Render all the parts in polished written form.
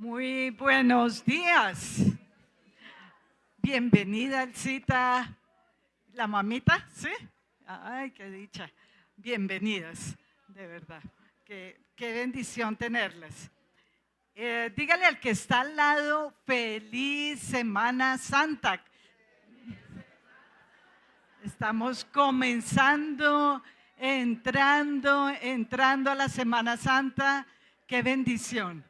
Muy buenos días. Bienvenida, Elcita. ¿La mamita? ¿Sí? Ay, qué dicha. Bienvenidas, de verdad. Qué bendición tenerlas. Dígale al que está al lado, feliz Semana Santa. Estamos comenzando, entrando a la Semana Santa. Qué bendición.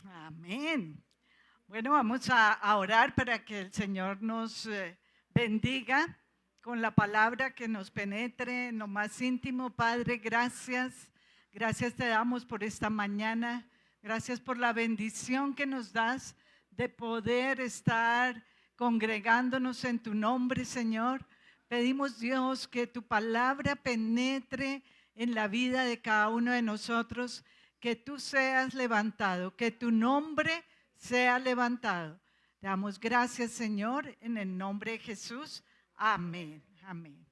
Amén. Bueno, vamos a orar para que el Señor nos bendiga con la palabra que nos penetre en lo más íntimo. Padre, gracias. Gracias te damos por esta mañana. Gracias por la bendición que nos das de poder estar congregándonos en tu nombre, Señor. Pedimos, Dios, que tu palabra penetre en la vida de cada uno de nosotros, que tú seas levantado, que tu nombre sea levantado. Te damos gracias, Señor, en el nombre de Jesús. Amén, amén.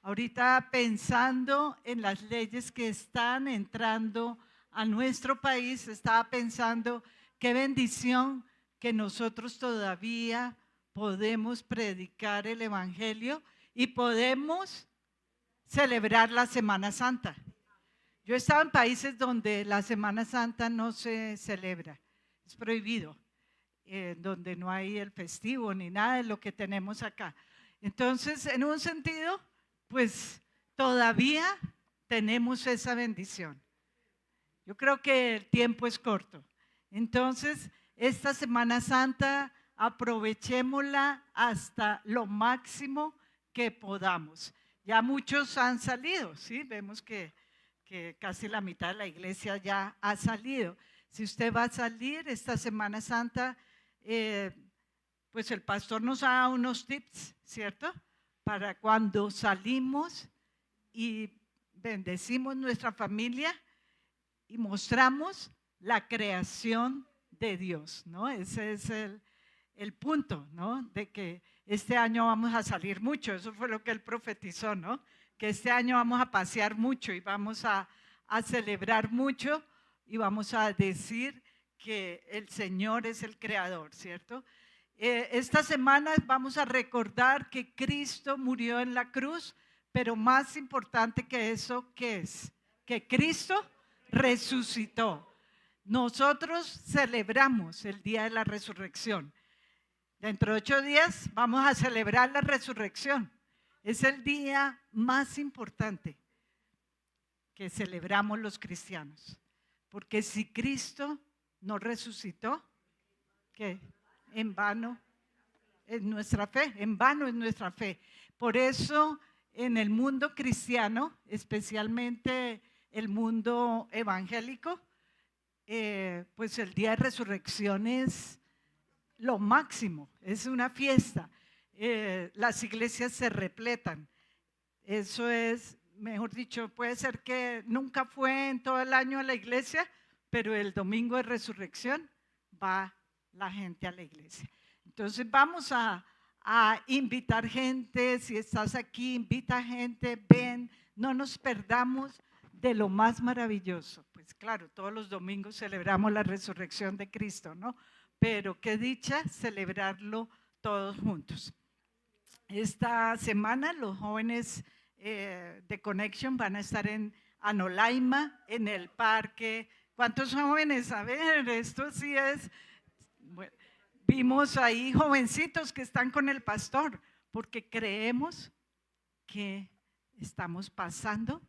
Ahorita pensando en las leyes que están entrando a nuestro país, estaba pensando qué bendición que nosotros todavía podemos predicar el Evangelio y podemos celebrar la Semana Santa. Yo he estado en países donde la Semana Santa no se celebra, es prohibido, donde no hay el festivo ni nada de lo que tenemos acá. Entonces, en un sentido, pues todavía tenemos esa bendición. Yo creo que el tiempo es corto. Entonces, esta Semana Santa aprovechémosla hasta lo máximo que podamos. Ya muchos han salido, ¿sí? Vemos que casi la mitad de la iglesia ya ha salido. Si usted va a salir esta Semana Santa, pues el pastor nos da unos tips, ¿cierto? Para cuando salimos y bendecimos nuestra familia y mostramos la creación de Dios, ¿no? Ese es el punto, ¿no? De que este año vamos a salir mucho, eso fue lo que él profetizó, ¿no? Que este año vamos a pasear mucho y vamos a celebrar mucho y vamos a decir que el Señor es el creador, ¿cierto? Esta semana vamos a recordar que Cristo murió en la cruz, pero más importante que eso, ¿qué es? Que Cristo resucitó. Nosotros celebramos el día de la resurrección. Dentro de 8 días vamos a celebrar la resurrección. Es el día más importante que celebramos los cristianos. Porque si Cristo no resucitó, ¿qué? En vano es nuestra fe, en vano es nuestra fe. Por eso en el mundo cristiano, especialmente el mundo evangélico, pues el día de resurrección es lo máximo, es una fiesta. Las iglesias se repletan. Eso es, mejor dicho, puede ser que nunca fue en todo el año a la iglesia, pero el domingo de resurrección va la gente a la iglesia. Entonces vamos a invitar gente. Si estás aquí, invita gente, ven, no nos perdamos de lo más maravilloso. Pues claro, todos los domingos celebramos la resurrección de Cristo, ¿no? Pero qué dicha celebrarlo todos juntos. Esta semana los jóvenes de Connection van a estar en Anolaima, en el parque. ¿Cuántos jóvenes? A ver, esto sí es. Bueno, vimos ahí jovencitos que están con el pastor, porque creemos que estamos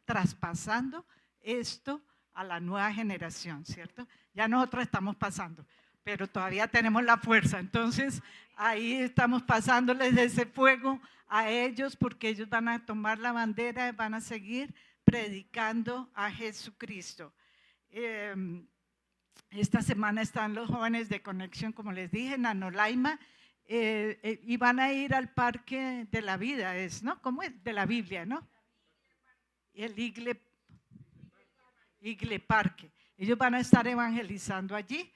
traspasando esto a la nueva generación, ¿cierto? Ya nosotros estamos pasando, pero todavía tenemos la fuerza. Entonces, ahí estamos pasándoles ese fuego a ellos, porque ellos van a tomar la bandera y van a seguir predicando a Jesucristo. Esta semana están los jóvenes de Conexión, como les dije, en Anolaima. y van a ir al parque de la vida, ¿no? ¿Cómo es? De la Biblia, ¿no? El Igle Parque. Ellos van a estar evangelizando allí.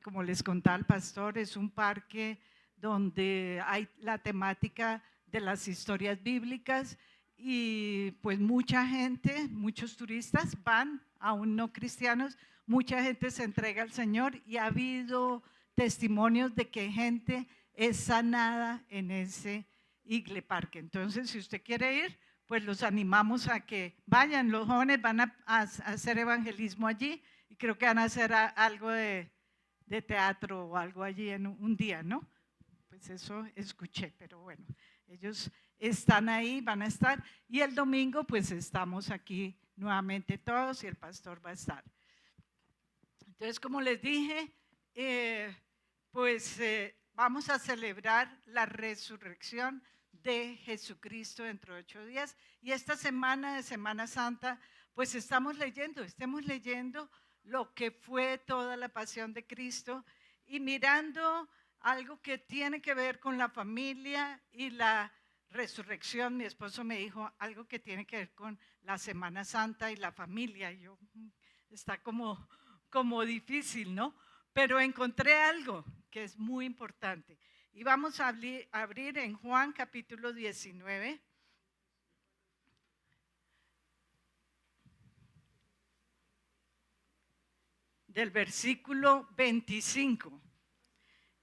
Como les contaba el pastor, es un parque donde hay la temática de las historias bíblicas y pues mucha gente, muchos turistas van, aún no cristianos, mucha gente se entrega al Señor y ha habido testimonios de que gente es sanada en ese Igle Parque. Entonces, si usted quiere ir, pues los animamos a que vayan. Los jóvenes van a hacer evangelismo allí y creo que van a hacer algo de teatro o algo allí en un día, ¿no? Pues eso escuché, pero bueno, ellos están ahí, van a estar y el domingo pues estamos aquí nuevamente todos y el pastor va a estar. Entonces, como les dije, vamos a celebrar la resurrección de Jesucristo dentro de 8 días. Y esta semana de Semana Santa, pues estemos leyendo lo que fue toda la pasión de Cristo y mirando algo que tiene que ver con la familia y la resurrección. Mi esposo me dijo algo que tiene que ver con la Semana Santa y la familia. Yo, está como difícil, ¿no? Pero encontré algo que es muy importante. Y vamos a abrir en Juan capítulo 19. Del versículo 25.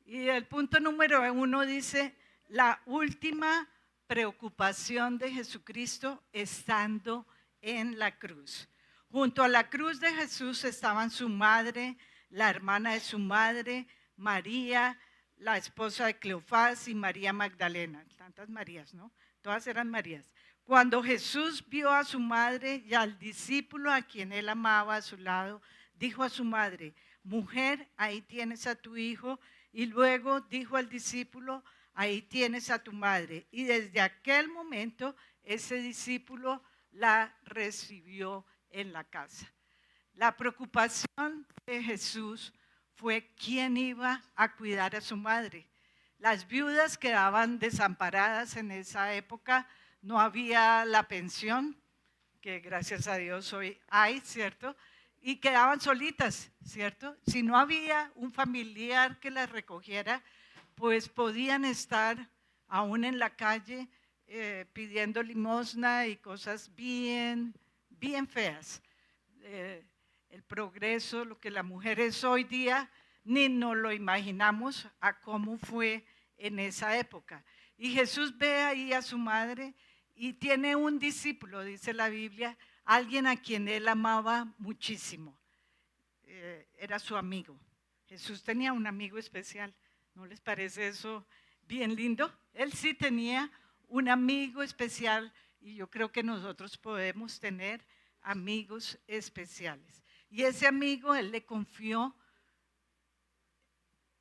Y el punto número 1 dice, la última preocupación de Jesucristo estando en la cruz. Junto a la cruz de Jesús estaban su madre, la hermana de su madre, María, la esposa de Cleofás y María Magdalena. Tantas Marías, ¿no? Todas eran Marías. Cuando Jesús vio a su madre y al discípulo a quien él amaba a su lado, dijo a su madre, mujer, ahí tienes a tu hijo. Y luego dijo al discípulo, ahí tienes a tu madre. Y desde aquel momento ese discípulo la recibió en la casa. La preocupación de Jesús fue quién iba a cuidar a su madre. Las viudas quedaban desamparadas en esa época, no había la pensión, que gracias a Dios hoy hay, ¿cierto? Y quedaban solitas, ¿cierto? Si no había un familiar que las recogiera, pues podían estar aún en la calle pidiendo limosna y cosas bien feas. El progreso, lo que la mujer es hoy día, ni nos lo imaginamos a cómo fue en esa época. Y Jesús ve ahí a su madre y tiene un discípulo, dice la Biblia, alguien a quien él amaba muchísimo. Era su amigo. Jesús tenía un amigo especial. ¿No les parece eso bien lindo? Él sí tenía un amigo especial y yo creo que nosotros podemos tener amigos especiales. Y ese amigo, él le confió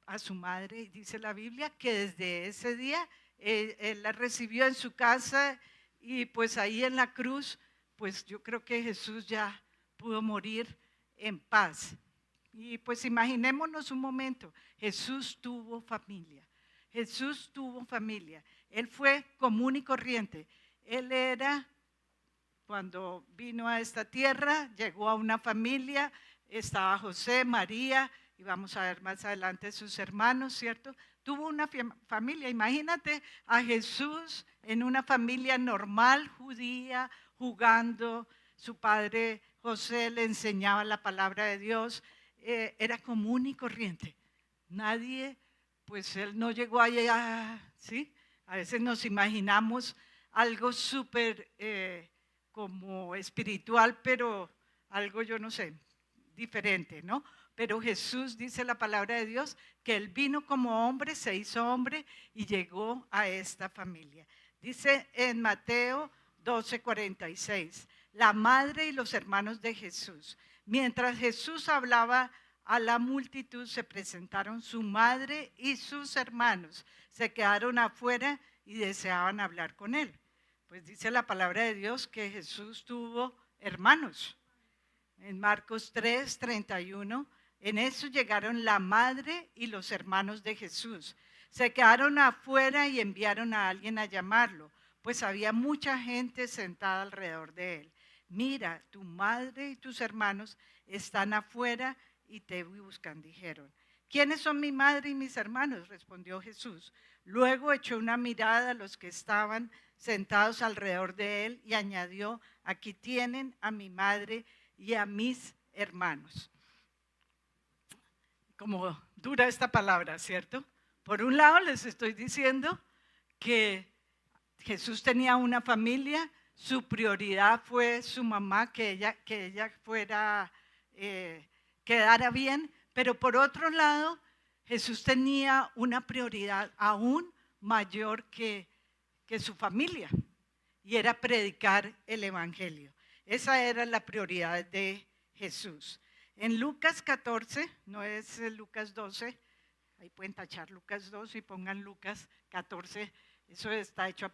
a su madre, dice la Biblia, que desde ese día él la recibió en su casa y pues ahí en la cruz, pues yo creo que Jesús ya pudo morir en paz. Y pues imaginémonos un momento, Jesús tuvo familia, Jesús tuvo familia, él fue común y corriente, él era, cuando vino a esta tierra, llegó a una familia, estaba José, María, y vamos a ver más adelante sus hermanos, ¿cierto? Tuvo una familia, imagínate a Jesús en una familia normal, judía, jugando, su padre José le enseñaba la palabra de Dios, era común y corriente. Nadie, pues él no llegó allá, ¿sí? A veces nos imaginamos algo súper como espiritual, pero algo, yo no sé, diferente, ¿no? Pero Jesús, dice la palabra de Dios, que él vino como hombre, se hizo hombre y llegó a esta familia. Dice en Mateo 12:46, la madre y los hermanos de Jesús. Mientras Jesús hablaba a la multitud, se presentaron su madre y sus hermanos. Se quedaron afuera y deseaban hablar con él. Pues dice la palabra de Dios que Jesús tuvo hermanos. En Marcos 3:31, en eso llegaron la madre y los hermanos de Jesús. Se quedaron afuera y enviaron a alguien a llamarlo, pues había mucha gente sentada alrededor de él. Mira, tu madre y tus hermanos están afuera y te buscan, dijeron. ¿Quiénes son mi madre y mis hermanos?, respondió Jesús. Luego echó una mirada a los que estaban sentados alrededor de él y añadió, aquí tienen a mi madre y a mis hermanos. Como dura esta palabra, ¿cierto? Por un lado les estoy diciendo que Jesús tenía una familia, su prioridad fue su mamá, que ella fuera, quedara bien, pero por otro lado, Jesús tenía una prioridad aún mayor que su familia, y era predicar el evangelio. Esa era la prioridad de Jesús. En Lucas 14, no es Lucas 12, ahí pueden tachar Lucas 12 y pongan Lucas 14, eso está hecho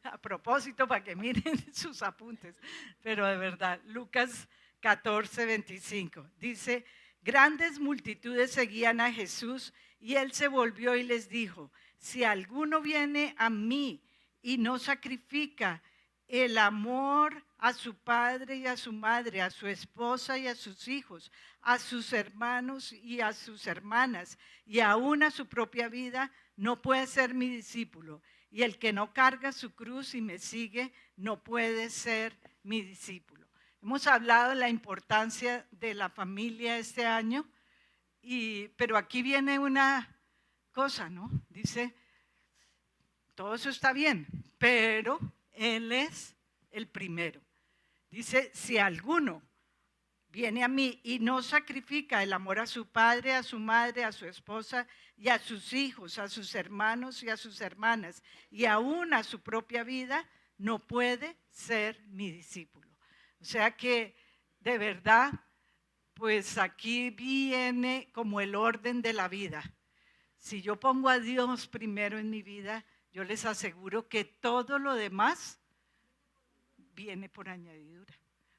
a propósito para que miren sus apuntes, pero de verdad, Lucas 14, 25, dice, grandes multitudes seguían a Jesús y él se volvió y les dijo, si alguno viene a mí y no sacrifica el amor a su padre y a su madre, a su esposa y a sus hijos, a sus hermanos y a sus hermanas, y aún a su propia vida, no puede ser mi discípulo. Y el que no carga su cruz y me sigue, no puede ser mi discípulo. Hemos hablado de la importancia de la familia este año, pero aquí viene una cosa, ¿no? Dice, todo eso está bien, pero Él es el primero. Dice, si alguno viene a mí y no sacrifica el amor a su padre, a su madre, a su esposa y a sus hijos, a sus hermanos y a sus hermanas, y aún a su propia vida, no puede ser mi discípulo. O sea que, de verdad, pues aquí viene como el orden de la vida. Si yo pongo a Dios primero en mi vida, yo les aseguro que todo lo demás viene por añadidura.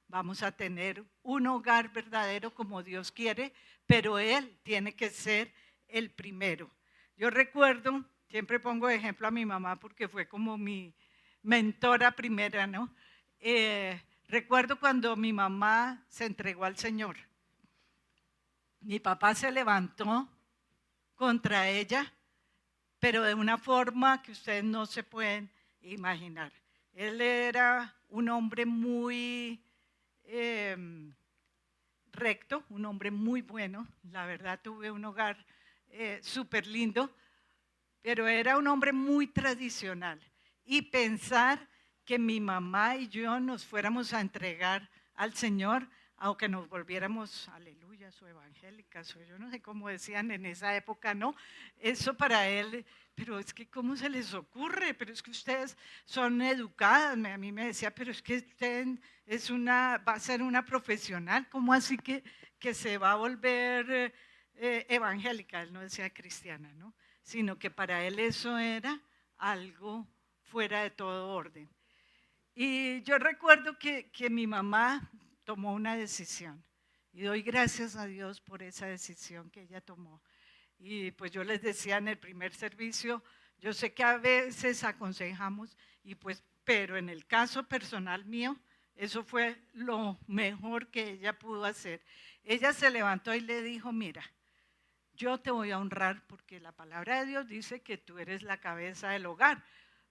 Vamos a tener un hogar verdadero como Dios quiere, pero Él tiene que ser el primero. Yo recuerdo, siempre pongo de ejemplo a mi mamá porque fue como mi mentora primera, ¿no? Recuerdo cuando mi mamá se entregó al Señor. Mi papá se levantó contra ella, pero de una forma que ustedes no se pueden imaginar. Él era un hombre muy recto, un hombre muy bueno. La verdad, tuve un hogar súper lindo, pero era un hombre muy tradicional. Y pensar que mi mamá y yo nos fuéramos a entregar al Señor, aunque nos volviéramos, aleluya, o evangélicas, o yo no sé cómo decían en esa época, ¿no? Eso para él, pero es que ¿cómo se les ocurre? Pero es que ustedes son educadas, a mí me decía, pero es que usted va a ser una profesional, ¿cómo así que se va a volver evangélica? Él no decía cristiana, ¿no? Sino que para él eso era algo fuera de todo orden. Y yo recuerdo que mi mamá tomó una decisión y doy gracias a Dios por esa decisión que ella tomó. Y pues yo les decía en el primer servicio, yo sé que a veces aconsejamos, pero en el caso personal mío, eso fue lo mejor que ella pudo hacer. Ella se levantó y le dijo, mira, yo te voy a honrar porque la palabra de Dios dice que tú eres la cabeza del hogar,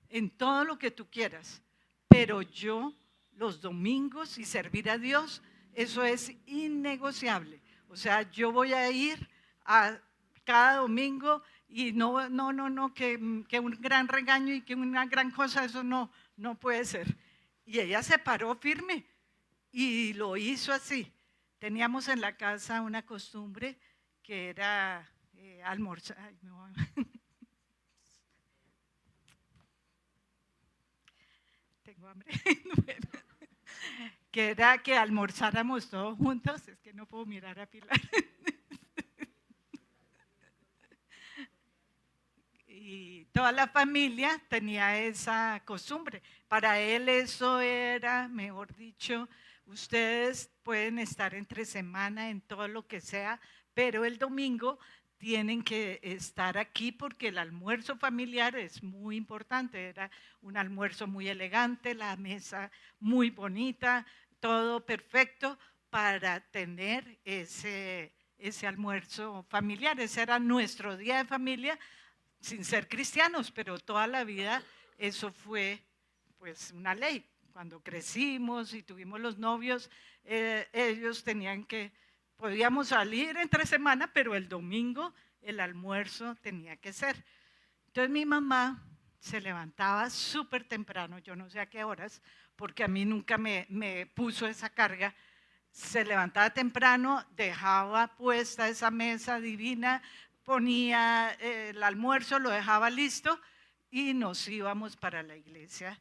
en todo lo que tú quieras, pero yo los domingos y servir a Dios, eso es innegociable. O sea, yo voy a ir a cada domingo y no, que un gran regaño y que una gran cosa, eso no puede ser. Y ella se paró firme y lo hizo así. Teníamos en la casa una costumbre que era almorzar. Ay, no. Tengo hambre. Bueno, que era que almorzáramos todos juntos. Es que no puedo mirar a Pilar. Y toda la familia tenía esa costumbre. Para él eso era, mejor dicho, ustedes pueden estar entre semana en todo lo que sea, pero el domingo tienen que estar aquí porque el almuerzo familiar es muy importante. Era un almuerzo muy elegante, la mesa muy bonita, todo perfecto para tener ese almuerzo familiar. Ese era nuestro día de familia, sin ser cristianos, pero toda la vida eso fue pues una ley. Cuando crecimos y tuvimos los novios, ellos tenían que, podíamos salir entre semana, pero el domingo el almuerzo tenía que ser. Entonces mi mamá se levantaba súper temprano, yo no sé a qué horas, porque a mí nunca me puso esa carga. Se levantaba temprano, dejaba puesta esa mesa divina, ponía el almuerzo, lo dejaba listo y nos íbamos para la iglesia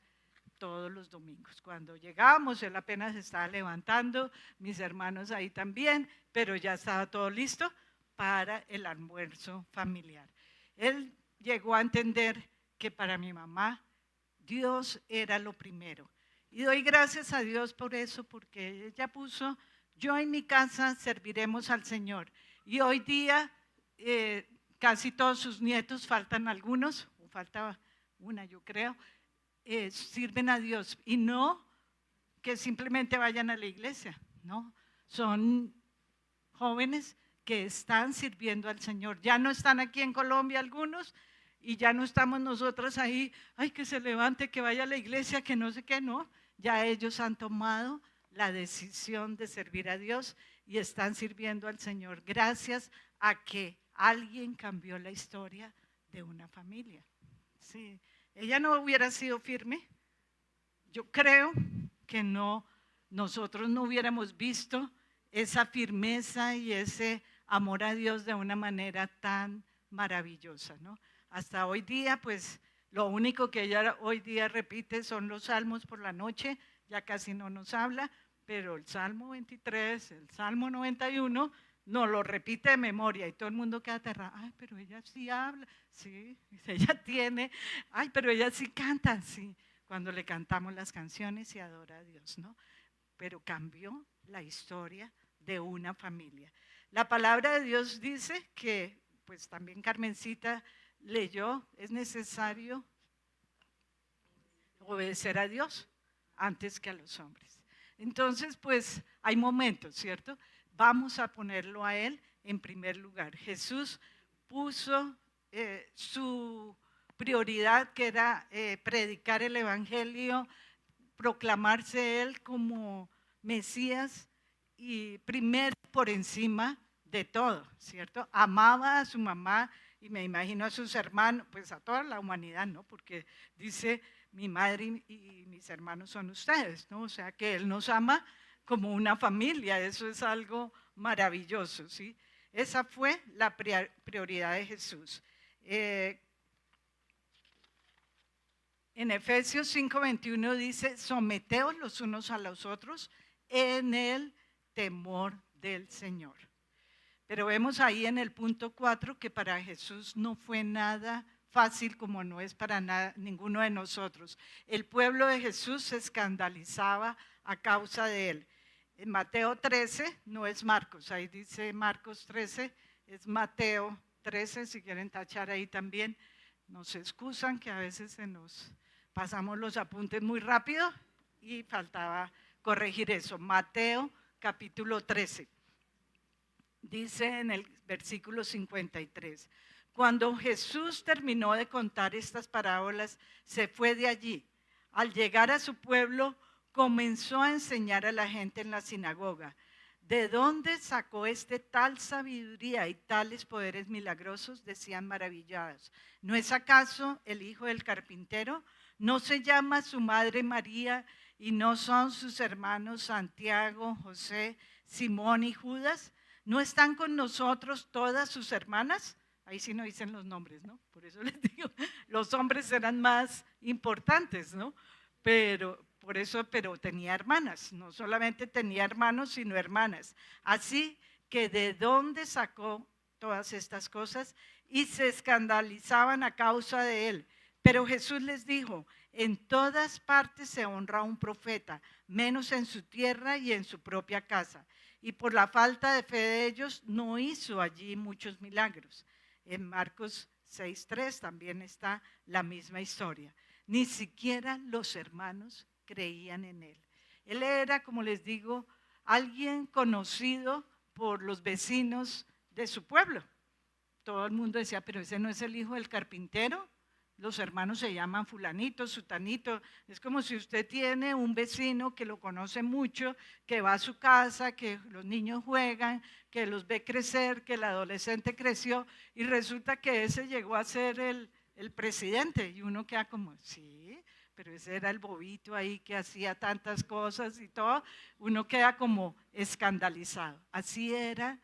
todos los domingos. Cuando llegábamos, él apenas estaba levantando, mis hermanos ahí también, pero ya estaba todo listo para el almuerzo familiar. Él llegó a entender que para mi mamá Dios era lo primero. Y doy gracias a Dios por eso, porque ella puso, yo en mi casa serviremos al Señor. Y hoy día casi todos sus nietos, faltan algunos, o falta una yo creo, sirven a Dios. Y no que simplemente vayan a la iglesia, no, son jóvenes que están sirviendo al Señor. Ya no están aquí en Colombia algunos y ya no estamos nosotros ahí, ay, que se levante, que vaya a la iglesia, que no sé qué, no. Ya ellos han tomado la decisión de servir a Dios y están sirviendo al Señor gracias a que alguien cambió la historia de una familia. Sí, ella no hubiera sido firme, yo creo que no, nosotros no hubiéramos visto esa firmeza y ese amor a Dios de una manera tan maravillosa, ¿no? Hasta hoy día, pues lo único que ella hoy día repite son los salmos por la noche, ya casi no nos habla, pero el Salmo 23, el Salmo 91, nos lo repite de memoria y todo el mundo queda aterrado. Ay, pero ella sí habla, sí, ella tiene, ay, pero ella sí canta, sí, cuando le cantamos las canciones y adora a Dios, ¿no? Pero cambió la historia de una familia. La palabra de Dios dice que, pues también Carmencita leyó, es necesario obedecer a Dios antes que a los hombres. Entonces, pues hay momentos, ¿cierto? Vamos a ponerlo a Él en primer lugar. Jesús puso su prioridad, que era predicar el Evangelio, proclamarse Él como Mesías y primero por encima de todo, ¿cierto? Amaba a su mamá y me imagino a sus hermanos, pues a toda la humanidad, ¿no? Porque dice, mi madre y mis hermanos son ustedes, ¿no? O sea que Él nos ama como una familia, eso es algo maravilloso, ¿sí? Esa fue la prioridad de Jesús. En Efesios 5:21 dice, someteos los unos a los otros en el temor del Señor. Pero vemos ahí en el punto 4 que para Jesús no fue nada fácil como no es para ninguno de nosotros. El pueblo de Jesús se escandalizaba a causa de él. En Mateo 13, no es Marcos, ahí dice Marcos 13, es Mateo 13, si quieren tachar ahí también. Nos excusan que a veces se nos pasamos los apuntes muy rápido y faltaba corregir eso. Mateo capítulo 13. Dice en el versículo 53, cuando Jesús terminó de contar estas parábolas, se fue de allí. Al llegar a su pueblo, comenzó a enseñar a la gente en la sinagoga. ¿De dónde sacó este tal sabiduría y tales poderes milagrosos? Decían maravillados. ¿No es acaso el hijo del carpintero? ¿No se llama su madre María y no son sus hermanos Santiago, José, Simón y Judas? ¿No están con nosotros todas sus hermanas? Ahí sí no dicen los nombres, ¿no? Por eso les digo, los hombres eran más importantes, ¿no? Pero tenía hermanas, no solamente tenía hermanos, sino hermanas. Así que de dónde sacó todas estas cosas y se escandalizaban a causa de él. Pero Jesús les dijo, en todas partes se honra a un profeta, menos en su tierra y en su propia casa. Y por la falta de fe de ellos no hizo allí muchos milagros. En Marcos 6:3 también está la misma historia. Ni siquiera los hermanos creían en él. Él era, como les digo, alguien conocido por los vecinos de su pueblo. Todo el mundo decía, pero ese no es el hijo del carpintero. Los hermanos se llaman fulanito, sutanito. Es como si usted tiene un vecino que lo conoce mucho, que va a su casa, que los niños juegan, que los ve crecer, que el adolescente creció y resulta que ese llegó a ser el presidente y uno queda como, sí, pero ese era el bobito ahí que hacía tantas cosas y todo. Uno queda como escandalizado. Así era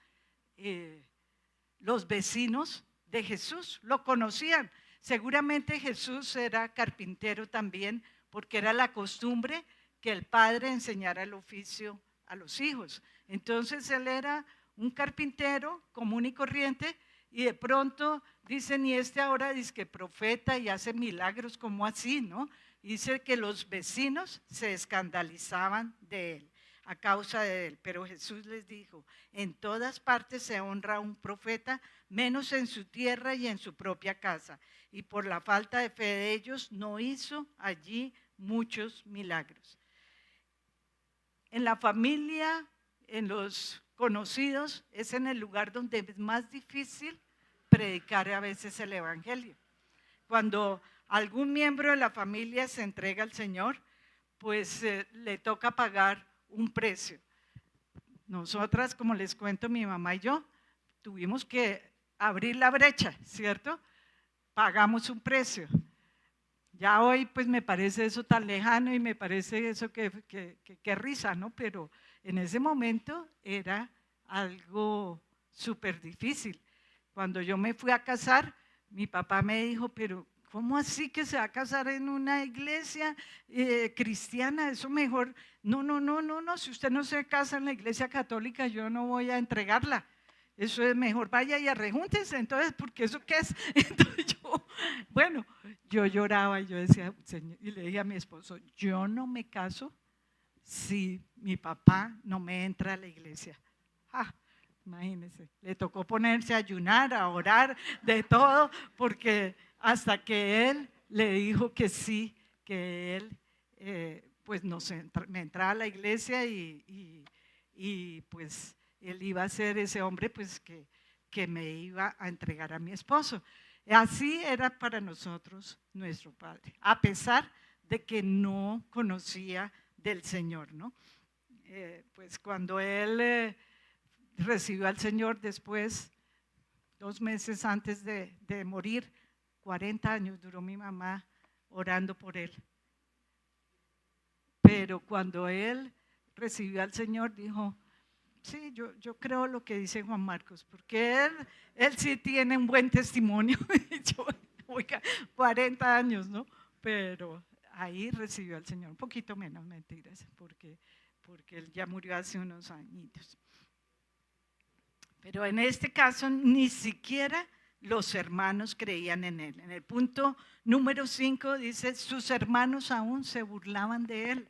los vecinos de Jesús, lo conocían. Seguramente Jesús era carpintero también, porque era la costumbre que el padre enseñara el oficio a los hijos. Entonces él era un carpintero común y corriente y de pronto dicen, y este ahora dice que profeta y hace milagros, como así, ¿no? Dice que los vecinos se escandalizaban de él a causa de él, pero Jesús les dijo, en todas partes se honra a un profeta, menos en su tierra y en su propia casa. Y por la falta de fe de ellos no hizo allí muchos milagros. En la familia, en los conocidos, es en el lugar donde es más difícil predicar a veces el evangelio. Cuando algún miembro de la familia se entrega al Señor, pues le toca pagar un precio. Nosotras, como les cuento, mi mamá y yo, tuvimos que abrir la brecha, ¿cierto? Pagamos un precio. Ya hoy pues me parece eso tan lejano y me parece eso que risa, ¿no? Pero en ese momento era algo súper difícil. Cuando yo me fui a casar, mi papá me dijo, pero ¿cómo así que se va a casar en una iglesia cristiana? Eso mejor, no, si usted no se casa en la iglesia católica, yo no voy a entregarla. Eso es mejor, vaya y arrejúntese, entonces, porque eso qué es. Entonces yo lloraba y yo decía, Señor, y le dije a mi esposo, yo no me caso si mi papá no me entra a la iglesia. Imagínense, le tocó ponerse a ayunar, a orar, de todo, porque hasta que él le dijo que sí, que él pues me entraba a la iglesia y pues él iba a ser ese hombre pues que me iba a entregar a mi esposo. Así era para nosotros nuestro padre, a pesar de que no conocía del Señor, ¿no? Pues cuando él recibió al Señor después, 2 meses antes de morir, 40 años duró mi mamá orando por él. Pero cuando él recibió al Señor, dijo, sí, yo creo lo que dice Juan Marcos, porque él sí tiene un buen testimonio. Yo, oiga, 40 años, ¿no? Pero ahí recibió al Señor, un poquito menos, mentiras, porque él ya murió hace unos añitos. Pero en este caso ni siquiera los hermanos creían en él. En el punto número 5 dice, sus hermanos aún se burlaban de él.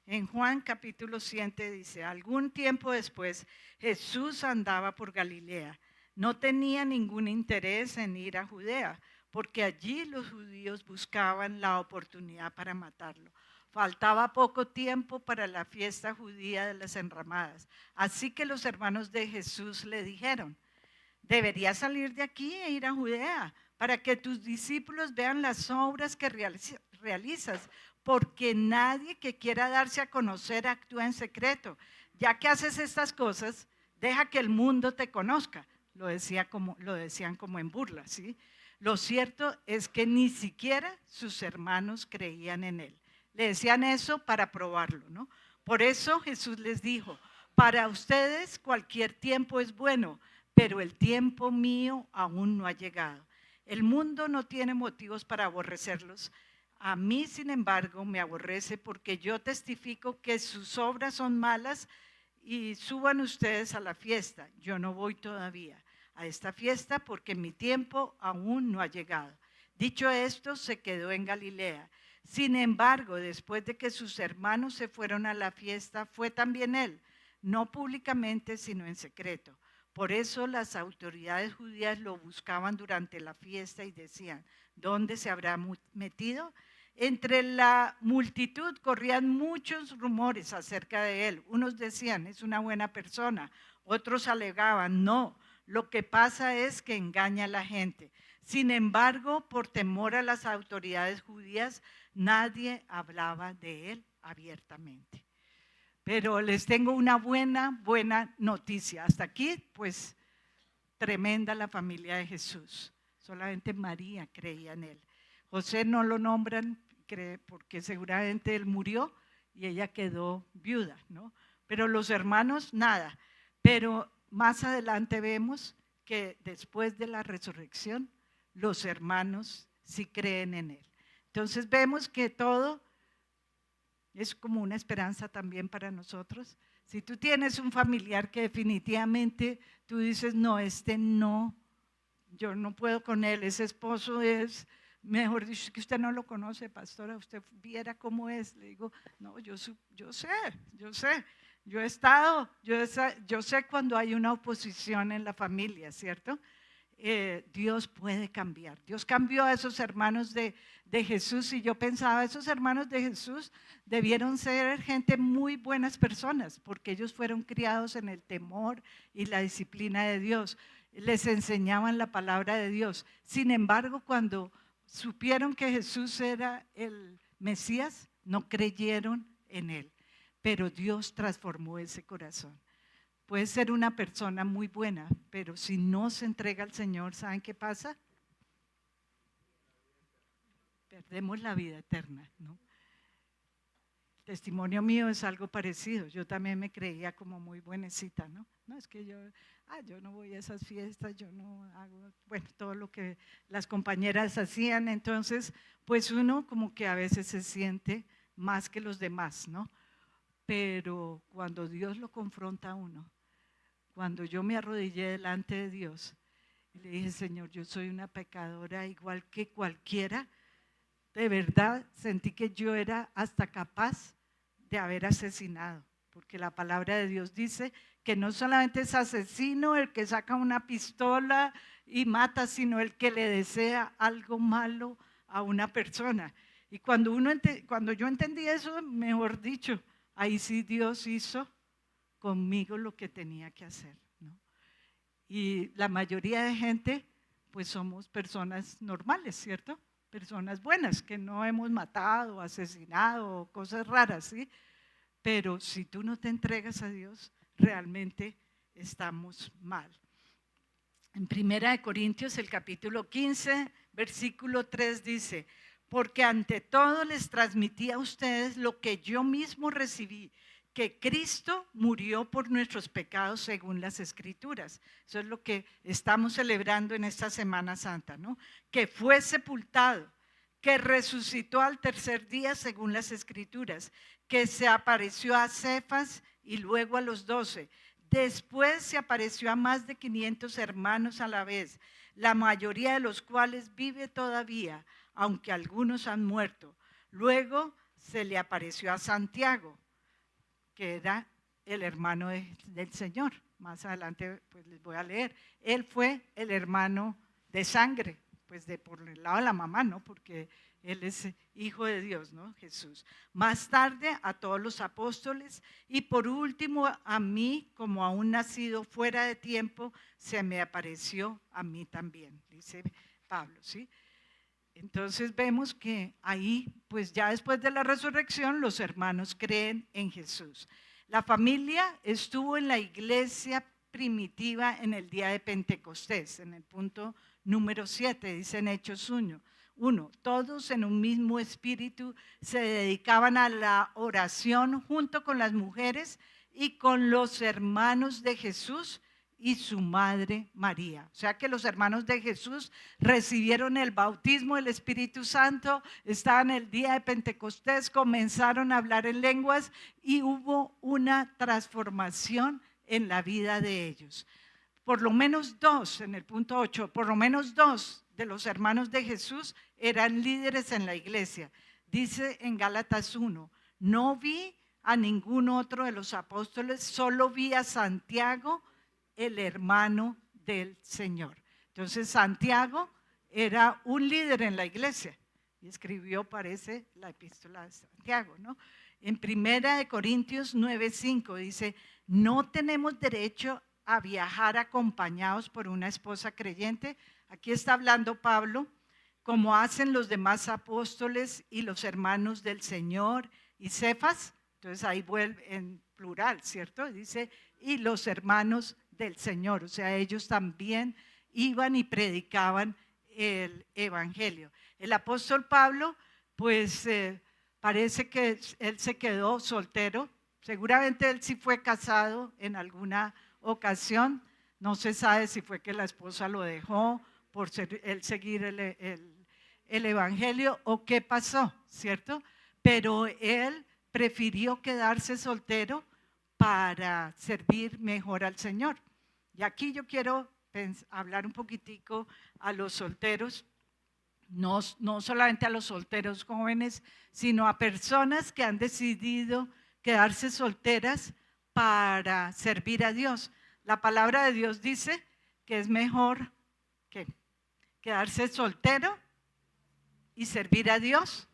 En Juan capítulo 7 dice, algún tiempo después Jesús andaba por Galilea. No tenía ningún interés en ir a Judea, porque allí los judíos buscaban la oportunidad para matarlo. Faltaba poco tiempo para la fiesta judía de las enramadas. Así que los hermanos de Jesús le dijeron, deberías salir de aquí e ir a Judea para que tus discípulos vean las obras que realizas, porque nadie que quiera darse a conocer actúa en secreto. Ya que haces estas cosas, deja que el mundo te conozca. Lo decían como en burla, ¿sí? Lo cierto es que ni siquiera sus hermanos creían en él. Le decían eso para probarlo, ¿no? Por eso Jesús les dijo, para ustedes cualquier tiempo es bueno, pero el tiempo mío aún no ha llegado. El mundo no tiene motivos para aborrecerlos. A mí, sin embargo, me aborrece porque yo testifico que sus obras son malas y suban ustedes a la fiesta. Yo no voy todavía a esta fiesta porque mi tiempo aún no ha llegado. Dicho esto, se quedó en Galilea. Sin embargo, después de que sus hermanos se fueron a la fiesta, fue también él, no públicamente, sino en secreto. Por eso las autoridades judías lo buscaban durante la fiesta y decían, ¿dónde se habrá metido? Entre la multitud corrían muchos rumores acerca de él. Unos decían, es una buena persona. Otros alegaban, no, lo que pasa es que engaña a la gente. Sin embargo, por temor a las autoridades judías, nadie hablaba de él abiertamente. Pero les tengo una buena noticia. Hasta aquí, pues, tremenda la familia de Jesús. Solamente María creía en él. José no lo nombran porque seguramente él murió y ella quedó viuda, ¿no? Pero los hermanos, nada. Pero más adelante vemos que después de la resurrección, los hermanos sí creen en él. Entonces vemos que todo es como una esperanza también para nosotros. Si tú tienes un familiar que definitivamente tú dices, no, no, yo no puedo con él, ese esposo es, mejor dicho, que usted no lo conoce, pastora, usted viera cómo es. Le digo, no, yo sé, yo he estado, yo sé cuando hay una oposición en la familia, ¿cierto? Dios puede cambiar. Dios cambió a esos hermanos de Jesús y yo pensaba, esos hermanos de Jesús debieron ser gente muy buenas personas porque ellos fueron criados en el temor y la disciplina de Dios. Les enseñaban la palabra de Dios. Sin embargo, cuando supieron que Jesús era el Mesías, no creyeron en él. Pero Dios transformó ese corazón. Puede ser una persona muy buena, pero si no se entrega al Señor, ¿saben qué pasa? Perdemos la vida eterna, ¿no? El testimonio mío es algo parecido. Yo también me creía como muy buenecita, ¿no? No es que yo no voy a esas fiestas, yo no hago, bueno, todo lo que las compañeras hacían. Entonces, pues uno como que a veces se siente más que los demás, ¿no? Pero cuando Dios lo confronta a uno, cuando yo me arrodillé delante de Dios y le dije, Señor, yo soy una pecadora igual que cualquiera, de verdad sentí que yo era hasta capaz de haber asesinado, porque la palabra de Dios dice que no solamente es asesino el que saca una pistola y mata, sino el que le desea algo malo a una persona. Y cuando yo entendí eso, mejor dicho, ahí sí Dios hizo conmigo lo que tenía que hacer, ¿no? Y la mayoría de gente, pues somos personas normales, ¿cierto? Personas buenas, que no hemos matado, asesinado, cosas raras, ¿sí? Pero si tú no te entregas a Dios, realmente estamos mal. En 1 Corintios, el capítulo 15, versículo 3 dice, porque ante todo les transmití a ustedes lo que yo mismo recibí, que Cristo murió por nuestros pecados según las Escrituras. Eso es lo que estamos celebrando en esta Semana Santa, ¿no? Que fue sepultado, que resucitó al tercer día según las Escrituras, que se apareció a Cefas y luego a los 12. Después se apareció a más de 500 hermanos a la vez, la mayoría de los cuales vive todavía, aunque algunos han muerto. Luego se le apareció a Santiago, que era el hermano del Señor. Más adelante pues les voy a leer. Él fue el hermano de sangre, pues por el lado de la mamá, ¿no? Porque él es hijo de Dios, ¿no? Jesús. Más tarde a todos los apóstoles y por último a mí, como aún nacido fuera de tiempo, se me apareció a mí también, dice Pablo, ¿sí? Entonces vemos que ahí, pues ya después de la resurrección, los hermanos creen en Jesús. La familia estuvo en la iglesia primitiva en el día de Pentecostés, en el punto número 7, dice en Hechos 1. Todos en un mismo espíritu se dedicaban a la oración junto con las mujeres y con los hermanos de Jesús y su madre María. O sea que los hermanos de Jesús recibieron el bautismo del Espíritu Santo, estaban el día de Pentecostés, comenzaron a hablar en lenguas y hubo una transformación en la vida de ellos. Por lo menos dos, en el punto 8, por lo menos dos de los hermanos de Jesús eran líderes en la iglesia. dice en Gálatas 1, no vi a ningún otro de los apóstoles, solo vi a Santiago, el hermano del Señor. Entonces Santiago era un líder en la iglesia y escribió, parece, la epístola de Santiago, ¿no? En 1 Corintios 9:5 dice, no tenemos derecho a viajar acompañados por una esposa creyente. Aquí está hablando Pablo, como hacen los demás apóstoles y los hermanos del Señor y Cefas. Entonces ahí vuelve en plural, ¿cierto? Dice, y los hermanos del Señor. O sea, ellos también iban y predicaban el evangelio. El apóstol Pablo, pues parece que él se quedó soltero. Seguramente él sí fue casado en alguna ocasión. No se sabe si fue que la esposa lo dejó por él seguir el evangelio o qué pasó, ¿cierto? Pero él prefirió quedarse soltero para servir mejor al Señor. Y aquí yo quiero hablar un poquitico a los solteros, no solamente a los solteros jóvenes, sino a personas que han decidido quedarse solteras para servir a Dios. La palabra de Dios dice que es mejor que quedarse soltero y servir a Dios,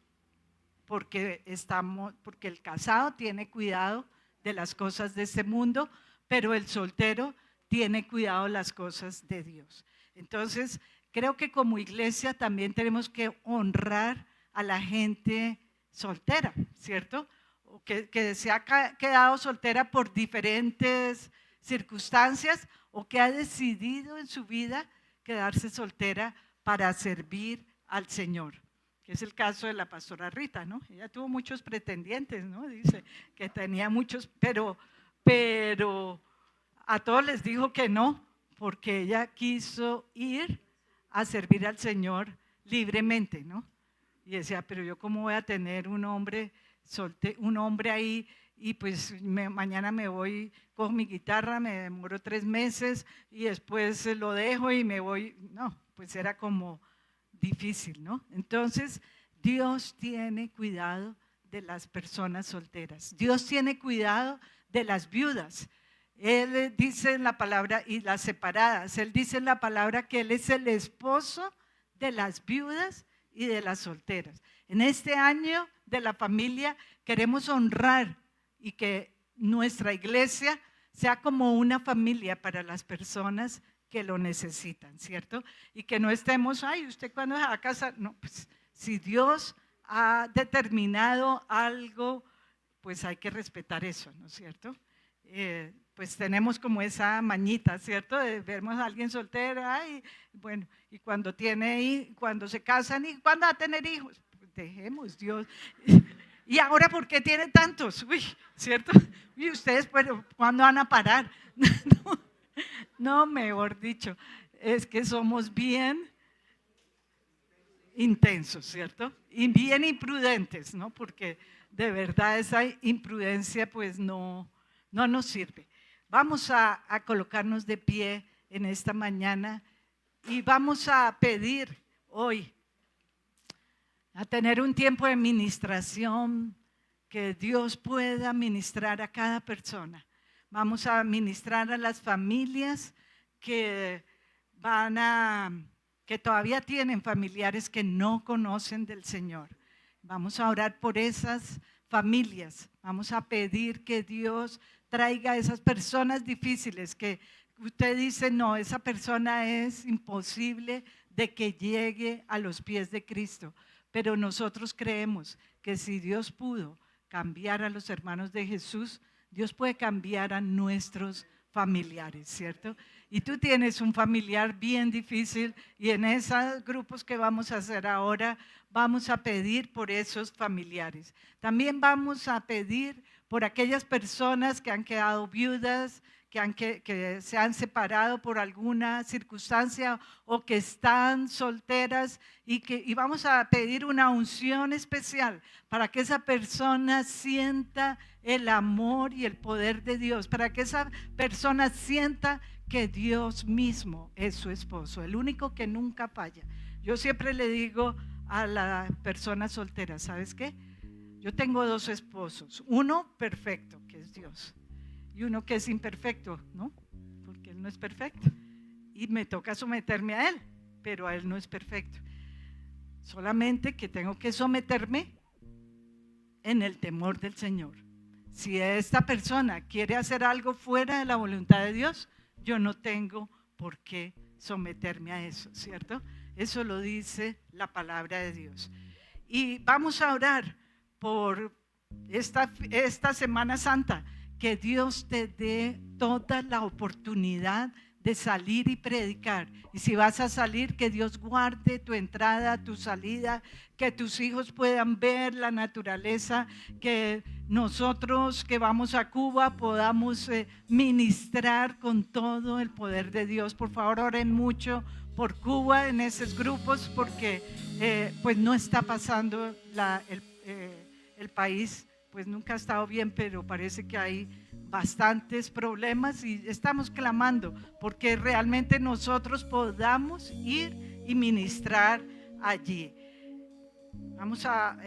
porque el casado tiene cuidado de las cosas de este mundo, pero el soltero tiene cuidado de las cosas de Dios. Entonces, creo que como iglesia también tenemos que honrar a la gente soltera, ¿cierto? O que se ha quedado soltera por diferentes circunstancias o que ha decidido en su vida quedarse soltera para servir al Señor. Que es el caso de la pastora Rita, ¿no? Ella tuvo muchos pretendientes, ¿no? Dice que tenía muchos, pero a todos les dijo que no, porque ella quiso ir a servir al Señor libremente, ¿no? Y decía, pero yo cómo voy a tener un hombre ahí y pues mañana me voy con mi guitarra, me demoro 3 meses y después lo dejo y me voy. No, pues era como difícil, ¿no? Entonces, Dios tiene cuidado de las personas solteras. Dios tiene cuidado de las viudas. Él dice en la palabra, y las separadas, Él dice en la palabra que Él es el esposo de las viudas y de las solteras. En este año de la familia queremos honrar y que nuestra iglesia sea como una familia para las personas que lo necesitan, ¿cierto? Y que no estemos, ay, ¿usted cuándo se va a casar? No, pues si Dios ha determinado algo, pues hay que respetar eso, ¿no es cierto? Pues tenemos como esa mañita, ¿cierto? De vermos a alguien soltera, y bueno, y cuando se casan, ¿y cuándo va a tener hijos? Pues dejemos, Dios. Y ahora, ¿por qué tiene tantos? Uy, ¿cierto? Y ustedes, pero ¿cuándo van a parar? No, mejor dicho, es que somos bien intensos, ¿cierto? Y bien imprudentes, ¿no? Porque de verdad esa imprudencia pues no nos sirve. Vamos a colocarnos de pie en esta mañana y vamos a pedir hoy a tener un tiempo de ministración, que Dios pueda ministrar a cada persona. Vamos a ministrar a las familias que que todavía tienen familiares que no conocen del Señor. Vamos a orar por esas familias. Vamos a pedir que Dios traiga a esas personas difíciles que usted dice, no, esa persona es imposible de que llegue a los pies de Cristo. Pero nosotros creemos que si Dios pudo cambiar a los hermanos de Jesús, Dios puede cambiar a nuestros familiares, ¿cierto? Y tú tienes un familiar bien difícil y en esos grupos que vamos a hacer ahora, vamos a pedir por esos familiares. También vamos a pedir por aquellas personas que han quedado viudas, que se han separado por alguna circunstancia o que están solteras y vamos a pedir una unción especial para que esa persona sienta el amor y el poder de Dios, para que esa persona sienta que Dios mismo es su esposo, el único que nunca falla. Yo siempre le digo a la persona soltera, ¿sabes qué? Yo tengo 2 esposos, uno perfecto, que es Dios, y uno que es imperfecto, ¿no? Porque Él no es perfecto. Y me toca someterme a Él, pero a Él no es perfecto. Solamente que tengo que someterme en el temor del Señor. Si esta persona quiere hacer algo fuera de la voluntad de Dios, yo no tengo por qué someterme a eso, ¿cierto? Eso lo dice la palabra de Dios. Y vamos a orar por esta Semana Santa, que Dios te dé toda la oportunidad de salir y predicar. Y si vas a salir, que Dios guarde tu entrada, tu salida, que tus hijos puedan ver la naturaleza, que nosotros que vamos a Cuba podamos ministrar con todo el poder de Dios. Por favor, oren mucho por Cuba en esos grupos, porque pues no está pasando el país, pues nunca ha estado bien, pero parece que hay bastantes problemas y estamos clamando porque realmente nosotros podamos ir y ministrar allí. Vamos a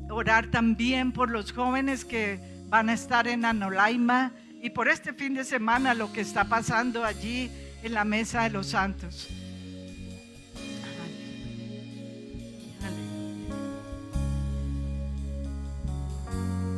orar también por los jóvenes que van a estar en Anolaima y por este fin de semana lo que está pasando allí en la Mesa de los Santos.